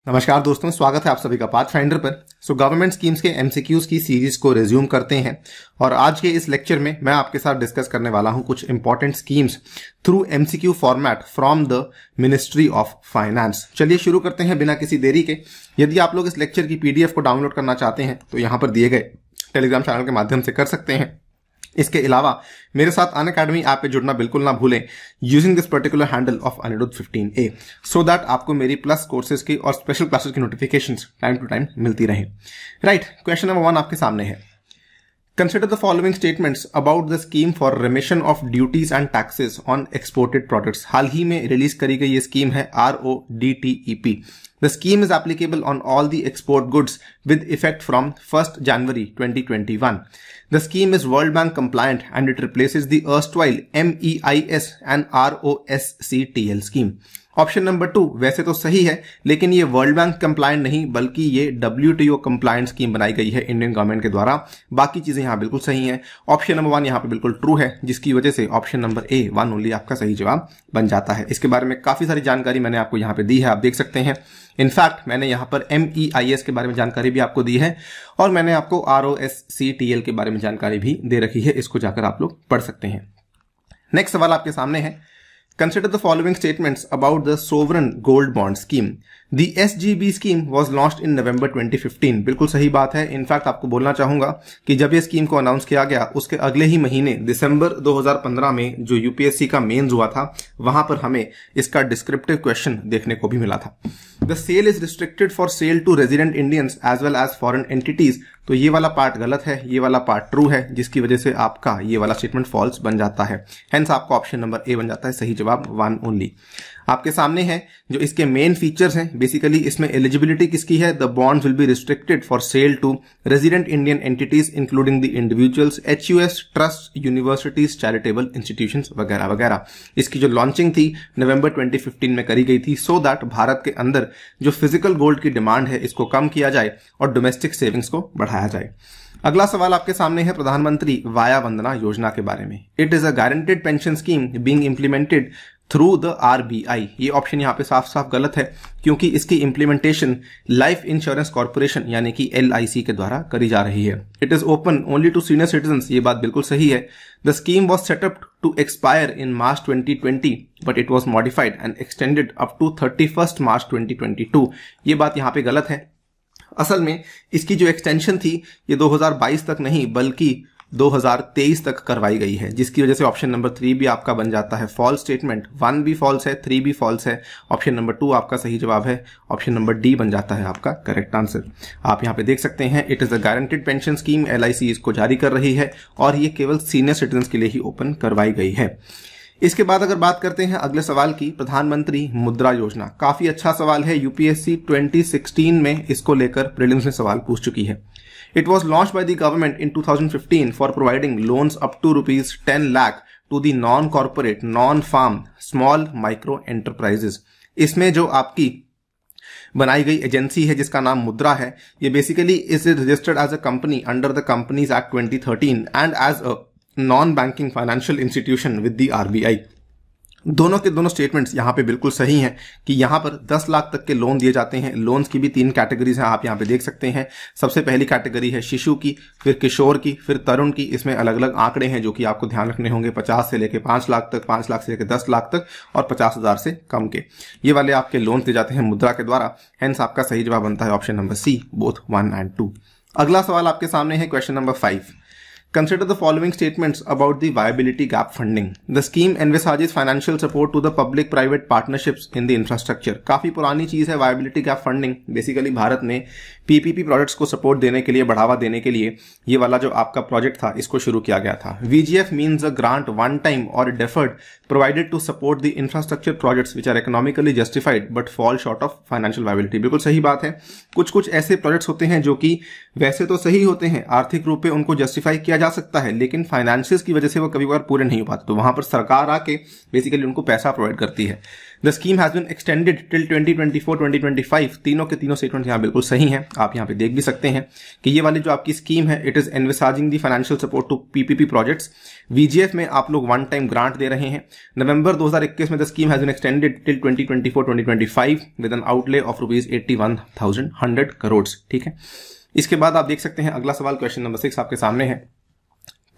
नमस्कार दोस्तों, स्वागत है आप सभी का पाथफाइंडर पर। गवर्नमेंट स्कीम्स के एमसीक्यूज की सीरीज को रिज्यूम करते हैं और आज के इस लेक्चर में मैं आपके साथ डिस्कस करने वाला हूं कुछ important schemes through MCQ format from the ministry of finance. चलिए शुरू करते हैं बिना किसी देरी के। यदि आप लोग इस लेक्चर की पीडीएफ को डाउनलोड करना चाहते हैं तो यहां पर दिए गए टेलीग्राम चैनल के माध्यम से कर सकते हैं। इसके अलावा मेरे साथ अनअकैडमी ऐप पे जुड़ना बिल्कुल ना भूलें using this particular handle of Anirudh 15A so that आपको मेरी प्लस कोर्सेज की और स्पेशल क्लासेस की नोटिफिकेशंस टाइम टू टाइम मिलती रहे। राइट, क्वेश्चन नंबर 1 आपके सामने है। Consider the following statements about the scheme for remission of duties and taxes on exported products। हाल ही में रिलीज करी गई ये स्कीम है RODTEP। The scheme is applicable on all the export goods with effect from 1st January 2021। The scheme is World Bank compliant and it replaces the erstwhile MEIS and ROSCTL scheme। Option number 2 वैसे तो सही है, लेकिन ये world bank compliant नहीं बल्कि ये WTO compliant scheme बनाई गई है इंडियन गवर्नमेंट के द्वारा। बाकी चीजें यहाँ बिल्कुल सही हैं। ऑप्शन नंबर 1 यहाँ पे बिल्कुल ट्रू है, जिसकी वजह से ऑप्शन नंबर A 1 ओनली आपका सही जवाब बन जाता है। इसके बारे में काफी सारी जानकारी मैंने आपको यहाँ पे दी है, आप देख सकते हैं। इनफैक्ट मैंने यहाँ पर MEIS के बारे में जानकारी भी आपको दी है और मैंने आपको ROSCTL के बारे में जानकारी भी दे रखी है, इसको जाकर आप लोग पढ़ सकते हैं। नेक्स्ट सवाल आपके सामने है। Consider the following statements about the sovereign gold bond scheme। The SGB scheme was launched in November 2015। बिल्कुल सही बात है। इनफैक्ट आपको बोलना चाहूंगा कि जब ये स्कीम को अनाउंस किया गया उसके अगले ही महीने दिसंबर 2015 में जो यूपीएससी का मेंस हुआ था वहां पर हमें इसका डिस्क्रिप्टिव क्वेश्चन देखने को भी मिला था। The sale is restricted for sale to resident Indians as well as foreign entities. तो ये वाला पार्ट गलत है, ये वाला पार्ट ट्रू है, जिसकी वजह से आपका ये वाला स्टेटमेंट फॉल्स बन जाता है। हेंस आपका ऑप्शन नंबर A बन जाता है सही जवाब 1 ओनली। आपके सामने है जो इसके मेन फीचर्स हैं। बेसिकली इसमें एलिजिबिलिटी किसकी है? The bonds will be restricted for sale to resident Indian entities including the individuals, HUS, trust, universities, charitable institutions वगैरह वगैरह। इसकी जो लॉन्चिंग थी नवंबर 2015 में करी गई थी सो दैट भारत के अंदर जो फिजिकल गोल्ड की डिमांड है इसको कम किया जाए और डोमेस्टिक सेविंग्स को बढ़ाया जाए। अगला सवाल आपके सामने है प्रधानमंत्री वाया वंदना योजना के बारे में। It is a guaranteed pension scheme being implemented through the RBI। ये ऑप्शन यहाँ पे साफ साफ गलत है क्योंकि इसकी इंप्लीमेंटेशन लाइफ इंश्योरेंस कॉर्पोरेशन यानी कि LIC के द्वारा करी जा रही है। It is open only to senior citizens. ये बात बिल्कुल सही है। The scheme was set up to expire in March 2020 but it was modified and extended up to 31 March 2022। ये बात यहाँ पे गलत है। असल में इसकी जो एक्सटेंशन थी ये 2022 तक नहीं बल्कि 2023 तक करवाई गई है, जिसकी वजह से ऑप्शन नंबर 3 भी आपका बन जाता है फॉल्स स्टेटमेंट। 1 भी फॉल्स है, 3 भी फॉल्स है। ऑप्शन नंबर 2 आपका सही जवाब है। ऑप्शन नंबर D बन जाता है आपका करेक्ट आंसर। आप यहां पे देख सकते हैं it is a guaranteed pension scheme. LIC इसको जारी कर रही है और ये केवल सीनियर सिटीजन के लिए ही ओपन करवाई गई है। इसके बाद अगर बात करते हैं अगले सवाल की, प्रधानमंत्री मुद्रा योजना। काफी अच्छा सवाल है। यूपीएससी 2016 में इसको लेकर प्रीलिम्स में सवाल पूछ चुकी है। It was launched by the government in 2015 for providing loans up to rupees 10 lakh to the non-corporate, non-farm, small micro enterprises। इसमें जो आपकी बनाई गई एजेंसी है जिसका नाम मुद्रा है, ये basically is registered as a company under the companies act 2013 and as a non banking financial institution with the RBI। दोनों के दोनों स्टेटमेंट्स यहाँ पे बिल्कुल सही हैं कि यहाँ पर 10 लाख तक के लोन दिए जाते हैं। लोन्स की भी 3 कैटेगरीज हैं, आप यहाँ पे देख सकते हैं। सबसे पहली कैटेगरी है शिशु की, फिर किशोर की, फिर तरुण की। इसमें अलग अलग आंकड़े हैं जो कि आपको ध्यान रखने होंगे। 50 से लेकर 5 लाख तक, 5 लाख से लेकर 10 लाख तक और 50,000 से कम के ये वाले आपके लोन दिए जाते हैं मुद्रा के द्वारा। हेंस आपका सही जवाब बनता है option number C both 1 and 2। अगला सवाल आपके सामने है question number 5। Consider the following statements about the viability gap funding। The scheme envisages financial support to the public-private partnerships in the infrastructure। काफी पुरानी चीज है viability gap funding। Basically Bharat में PPP प्रोजेक्ट्स को सपोर्ट देने के लिए, बढ़ावा देने के लिए ये वाला जो आपका प्रोजेक्ट था इसको शुरू किया गया था। VGF means a grant one time or deferred provided to support the infrastructure projects which are economically justified but fall short of financial viability। बिल्कुल सही बात है। कुछ कुछ ऐसे प्रोजेक्ट्स होते हैं जो कि वैसे तो सही होते हैं, आर्थिक रूप से उनको जस्टिफाई किया जा सकता है, लेकिन फाइनेंशियल्स की वजह से वो कभी कभार पूरे नहीं हो पाते, तो वहां पर सरकार आके बेसिकली उनको पैसा प्रोवाइड करती है। The scheme has been extended till 2024-2025। तीनों के तीनों स्टेटमेंट यहाँ बिल्कुल सही हैं, आप यहाँ पे देख भी सकते हैं कि ये वाली जो आपकी स्कीम है, it is envisaging the financial support to PPP projects. VGF में आप लोग वन टाइम ग्रांट दे रहे हैं। नवंबर 2021 में the scheme has been extended till 2024-2025 with an outlay of ₹81,100 crore. ठीक है, इसके बाद आप देख सकते हैं अगला सवाल, क्वेश्चन नंबर 6 आपके सामने है।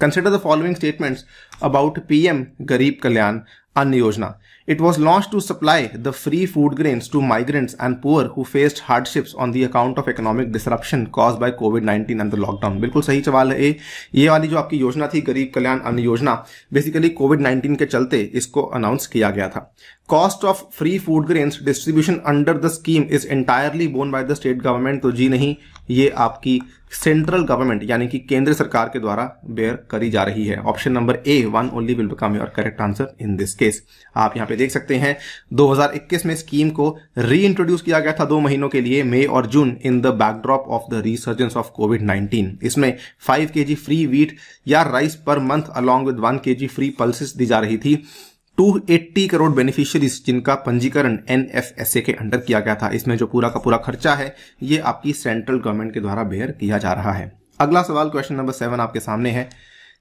Consider the following statements about PM गरीब कल्याण अन्न योजना। It was launched to supply the free food grains to migrants and poor who faced hardships on the account of economic disruption caused by COVID-19 and the lockdown। बिल्कुल सही सवाल है ये वाली जो आपकी योजना थी गरीब कल्याण अन्न योजना, बेसिकली कोविड-19 के चलते इसको अनाउंस किया गया था। Cost of free food grains distribution under the scheme is entirely borne by the state government. तो जी नहीं, ये आपकी सेंट्रल गवर्नमेंट यानी कि केंद्र सरकार के द्वारा बेयर करी जा रही है। Option number A, one only will become your correct answer in this case. आप यहां पे देख सकते हैं 2021 में स्कीम को री इंट्रोड्यूस किया गया था 2 महीनों के लिए, मई और जून, in the backdrop of the resurgence of COVID. इसमें 5 kg फ्री व्हीट या rice per month along with 1 kg free pulses दी जा रही थी। 280 करोड़ बेनिफिशियरीज जिनका पंजीकरण एनएफएसए के अंडर किया गया था। इसमें जो पूरा का पूरा खर्चा है ये आपकी सेंट्रल गवर्नमेंट के द्वारा बेयर किया जा रहा है। अगला सवाल, क्वेश्चन नंबर 7 आपके सामने है।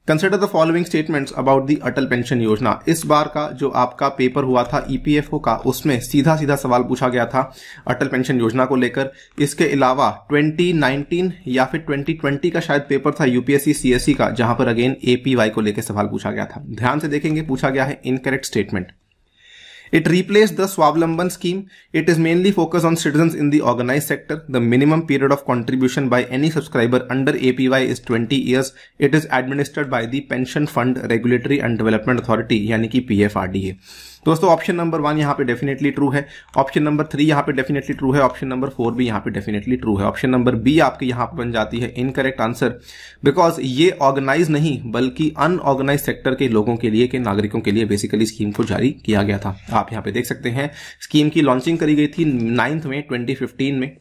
Consider the following statements about the Atal pension योजना। इस बार का जो आपका पेपर हुआ था ईपीएफओ का, उसमें सीधा सीधा सवाल पूछा गया था अटल पेंशन योजना को लेकर। इसके अलावा 2019 या फिर 2020 का शायद पेपर था यूपीएससी सीएससी का, जहां पर अगेन एपीवाई को लेकर सवाल पूछा गया था। ध्यान से देखेंगे, पूछा गया है incorrect statement. It replaced the Swavlamban scheme. It is mainly focused on citizens in the organized sector. The minimum period of contribution by any subscriber under APY is 20 years. It is administered by the Pension Fund Regulatory and Development Authority यानी कि PFRDA। दोस्तों option number 1 यहाँ पे definitely true है, option number 3 यहाँ पे definitely true है, option number 4 भी यहाँ पे डेफिनेटली ट्रू है। ऑप्शन नंबर बी आपके यहाँ पे बन जाती है इनकरेक्ट आंसर, बिकॉज ये ऑर्गेनाइज नहीं बल्कि अनऑर्गेनाइज सेक्टर के लोगों के लिए, के नागरिकों के लिए बेसिकली स्कीम को जारी किया गया था। आप यहाँ पे देख सकते हैं स्कीम की लॉन्चिंग करी गई थी 9 मई 2015 में।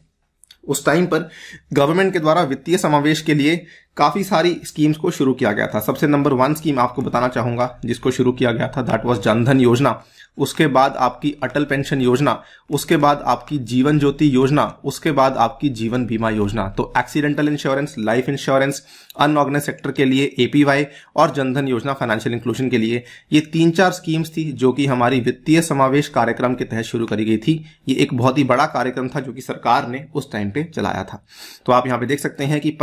उस टाइम पर गवर्नमेंट के द्वारा वित्तीय समावेश के लिए काफी सारी स्कीम्स को शुरू किया गया था। सबसे नंबर 1 स्कीम आपको बताना चाहूंगा जिसको शुरू किया गया था, दैट वाज जनधन योजना। उसके बाद आपकी अटल पेंशन योजना, उसके बाद आपकी जीवन ज्योति योजना, उसके बाद आपकी जीवन बीमा योजना। तो accidental insurance, life insurance, unorganised sector के लिए एपीवाई और जनधन योजना फाइनेंशियल इंक्लूजन के लिए, ये 3-4 स्कीम्स थी जो कि हमारी वित्तीय समावेश कार्यक्रम के तहत शुरू करी गई थी। ये एक बहुत ही बड़ा कार्यक्रम था जो कि सरकार ने उस टाइम पे चलाया था। तो आप यहाँ पे देख सकते हैं कि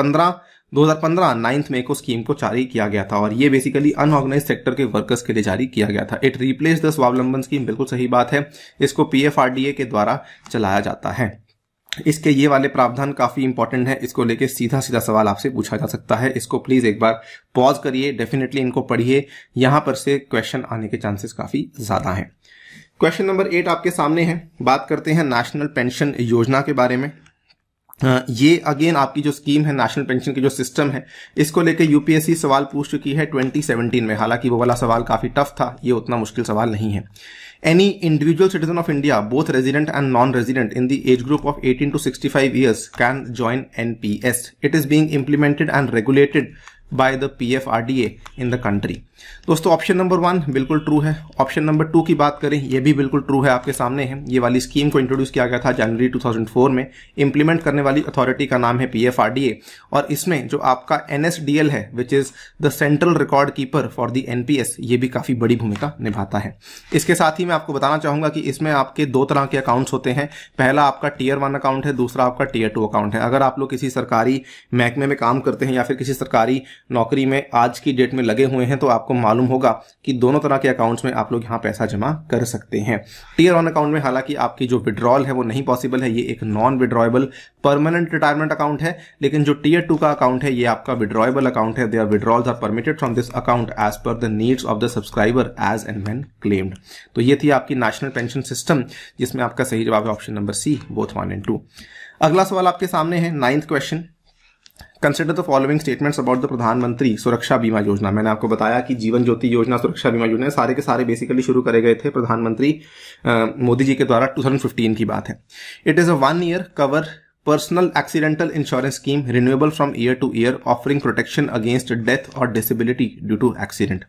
2015 9 मई को स्कीम को जारी किया गया था और ये बेसिकली अनऑर्गेनाइज सेक्टर के वर्कर्स के लिए जारी किया गया था। इट रिप्लेस द स्वावलंबन स्कीम, बिल्कुल सही बात है, इसको पीएफआरडीए के द्वारा चलाया जाता है। इसके ये वाले प्रावधान काफी इंपॉर्टेंट है, इसको लेके सीधा सीधा सवाल आपसे पूछा जा सकता है। इसको प्लीज एक बार पॉज करिए, डेफिनेटली इनको पढ़िए, यहां पर से क्वेश्चन आने के चांसेस काफी ज्यादा हैं। क्वेश्चन नंबर 8 आपके सामने है। बात करते हैं नेशनल पेंशन योजना के बारे में। ये अगेन आपकी जो स्कीम है, नेशनल पेंशन की जो सिस्टम है, इसको लेके यूपीएससी सवाल पूछ चुकी है 2017 में। हालांकि वो वाला सवाल काफी टफ था, ये उतना मुश्किल सवाल नहीं है। Any individual citizen of India, both resident and non-resident, in the age group of 18 to 65 years can join NPS. It is being implemented and regulated by the PFRDA in the country. दोस्तों option number 1 बिल्कुल true है। Option number 2 की बात करें, ये भी बिल्कुल true है, आपके सामने है। ये वाली स्कीम को इंट्रोड्यूस किया गया था जनवरी 2004 में। इंप्लीमेंट करने वाली अथॉरिटी का नाम है PFRDA और इसमें जो आपका NSDL है, which is the central record keeper for the NPS, ये भी काफी बड़ी भूमिका निभाता है। इसके साथ ही मैं आपको बताना चाहूंगा कि इसमें आपके 2 तरह के अकाउंट्स होते हैं। पहला आपका Tier 1 अकाउंट है, दूसरा आपका Tier 2 अकाउंट है। अगर आप लोग किसी सरकारी महकमे में काम करते हैं या फिर किसी सरकारी नौकरी में आज की डेट में लगे हुए हैं तो आपको मालूम होगा कि दोनों तरह के अकाउंट्स में आप लोग यहां पैसा जमा कर सकते हैं। Tier 1 अकाउंट में हालांकि आपकी जो विड्रॉल है वो नहीं पॉसिबल है, ये एक non withdrawable permanent retirement account है। लेकिन जो Tier 2 का अकाउंट है ये आपका विड्रॉएबल अकाउंट है। Their withdrawals are permitted from this account as per the needs of the subscriber as and when claimed. तो ये थी आपकी नेशनल पेंशन सिस्टम, जिसमें आपका सही जवाब है option number C, both 1 and 2। अगला सवाल आपके सामने है, 9th question. Consider the following statements about the Pradhanmantri Suraksha बीमा योजना। मैंने आपको बताया कि जीवन ज्योति योजना, सुरक्षा बीमा योजना सारे के सारे बेसिकली शुरू करे गए थे प्रधानमंत्री मोदी जी के द्वारा। 2015 की बात है। It is a 1 year cover personal accidental insurance scheme renewable from year to year offering protection against death or disability due to accident.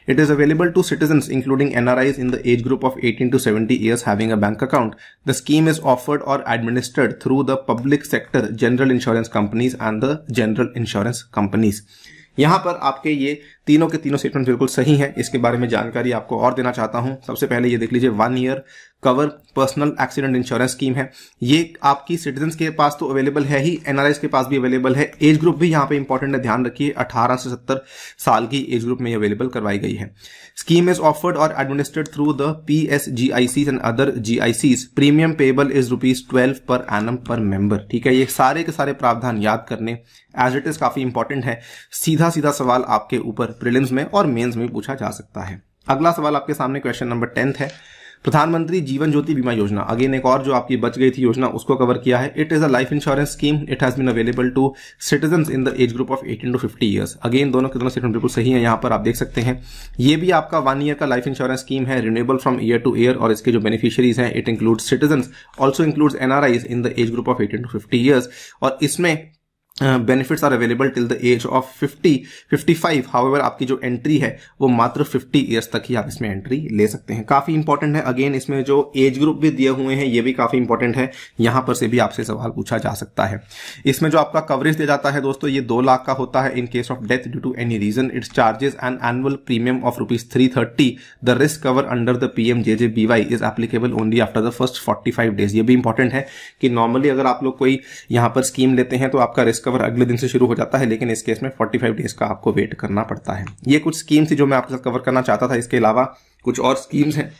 It is available to citizens including NRIs in the age group of 18 to 70 years having a bank account. The scheme is offered or administered through the public sector general insurance companies and the general insurance companies. यहां पर आपके ये तीनों के तीनों statement बिल्कुल सही हैं। इसके बारे में जानकारी आपको और देना चाहता हूं। सबसे पहले ये देख लीजिए 1 year cover personal accident insurance scheme है। ये आपकी सिटीजन्स के पास तो अवेलेबल है ही, एनआरआईज के पास भी अवेलेबल है। एज ग्रुप भी यहाँ पे इंपॉर्टेंट है, ध्यान रखिए 18 से 70 साल की एज ग्रुप में अवेलेबल करवाई गई है। स्कीम इज ऑफर्ड और administered through the PSGICs and other GICs। Premium payable is ₹12 per annum पर मेंबर। ठीक है, ये सारे के सारे प्रावधान याद करने एज इट इज काफी इंपॉर्टेंट है। सीधा सीधा सवाल आपके ऊपर प्रीलिम्स में और मेंस में पूछा जा सकता है। अगला सवाल आपके सामने क्वेश्चन नंबर 10 है। प्रधानमंत्री जीवन ज्योति बीमा योजना, अगेन एक और जो आपकी बच गई थी योजना, उसको कवर किया है। It is a life insurance scheme. It has been available to citizens in the age group of 18 to 50 years. Again दोनों के दोनों स्टेटमेंट बिल्कुल सही है, यहाँ पर आप देख सकते हैं। ये भी आपका 1 ईयर का लाइफ इंश्योरेंस स्कीम है, renewable from year to year, और इसके जो बेनिफिशियरीज हैं it includes citizens, also includes NRIs in the age group of 18 to 50 years, और इसमें benefits are available till the age of 55। However आपकी जो एंट्री है वो मात्र 50 ईयर्स तक ही आप इसमें एंट्री ले सकते हैं। काफी इंपॉर्टेंट है। अगेन इसमें जो एज ग्रुप भी दिए हुए हैं ये भी काफी इंपॉर्टेंट है, यहां पर से भी आपसे सवाल पूछा जा सकता है। इसमें जो आपका कवरेज दिया जाता है दोस्तों, ये 2 लाख का होता है in case of death due to any reason. Its charges an annual premium of ₹330। The risk cover under the PMJJBY is applicable only after the first 45 days. ये भी इंपॉर्टेंट है कि नॉर्मली अगर आप लोग कोई यहां पर स्कीम लेते हैं तो आपका रिस्क कवर अगले दिन से शुरू हो जाता है, लेकिन इस केस में 45 डेज का आपको वेट करना पड़ता है। ये कुछ स्कीम्स थी जो मैं आपके साथ कवर करना चाहता था। इसके अलावा कुछ और स्कीम्स हैं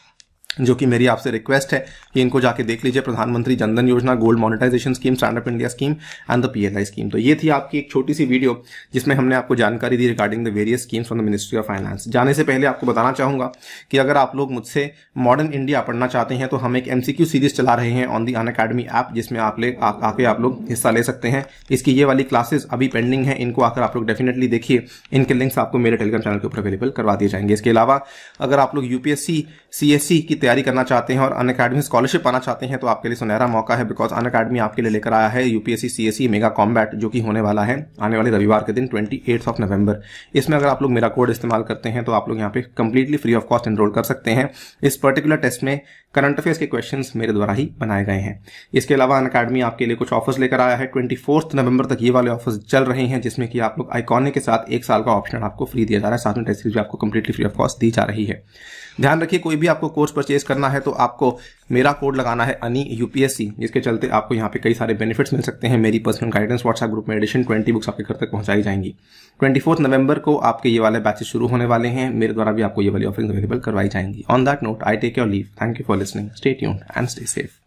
जो कि मेरी आपसे रिक्वेस्ट है कि इनको जाके देख लीजिए। Pradhanmantri Jandhan Yojana, gold monetisation scheme, stand up India scheme and the PLI scheme. तो ये थी आपकी एक छोटी सी वीडियो जिसमें हमने आपको जानकारी दी regarding the various schemes from the ministry of finance. जाने से पहले आपको बताना चाहूंगा कि अगर आप लोग मुझसे मॉडर्न इंडिया पढ़ना चाहते हैं तो हम एक MCQ सीरीज चला रहे हैं ऑन द अनअकैडमी ऐप, जिसमें आके आप लोग हिस्सा ले सकते हैं। इसकी ये वाली क्लासेस अभी पेंडिंग है, इनको आकर आप लोग डेफिनेटली देखिए। इनके लिंक्स आपको मेरे टेलीग्राम चैनल के ऊपर अवेलेबल करवा दिए जाएंगे। इसके अलावा अगर आप लोग UPSC CSC की तैयारी करना चाहते हैं और अनअकैडमी स्कॉलरशिप पाना चाहते हैं तो आपके लिए सुनहरा मौका है, बिकॉज अनअकैडमी आपके लिए लेकर आया है UPSC CSC मेगा कॉम्बैट, जो कि होने वाला है आने वाले रविवार के दिन 28 नवंबर। इसमें अगर आप लोग मेरा कोड इस्तेमाल करते हैं तो आप लोग यहाँ पे completely free of cost enrol कर सकते हैं। इस पर्टिकुलर टेस्ट में करंट अफेयर्स के क्वेश्चंस मेरे द्वारा ही बनाए गए हैं। इसके अलावा अनअकैडमी आपके लिए कुछ ऑफर्स लेकर आया है। 24 नवंबर तक ये वाले ऑफर्स चल रहे हैं, जिसमें कि आप लोग आइकॉनिक के साथ 1 साल का ऑप्शन आपको फ्री दिया जा रहा है, साथ में टेस्ट सीरीज भी आपको कंप्लीटली फ्री ऑफ कॉस्ट दी जा रही है। ध्यान रखिए, कोई भी आपको कोर्स परचेज करना है तो आपको मेरा कोड लगाना है ANI UPSC, जिसके चलते आपको यहाँ पे कई सारे बेनिफिट्स मिल सकते हैं। मेरी पर्सनल गाइडेंस व्हाट्सएप ग्रुप में एडिशन 20 बुक्स आपके घर तक पहुंचाई जाएंगी। 24 नवंबर को आपके ये वाले बैचेस शुरू होने वाले हैं। मेरे द्वारा भी आपको ये वाली ऑफरिंग अवेलेबल करवाई जाएंगी। On that note I take your leave. Thank you for listening. Stay tuned and stay safe.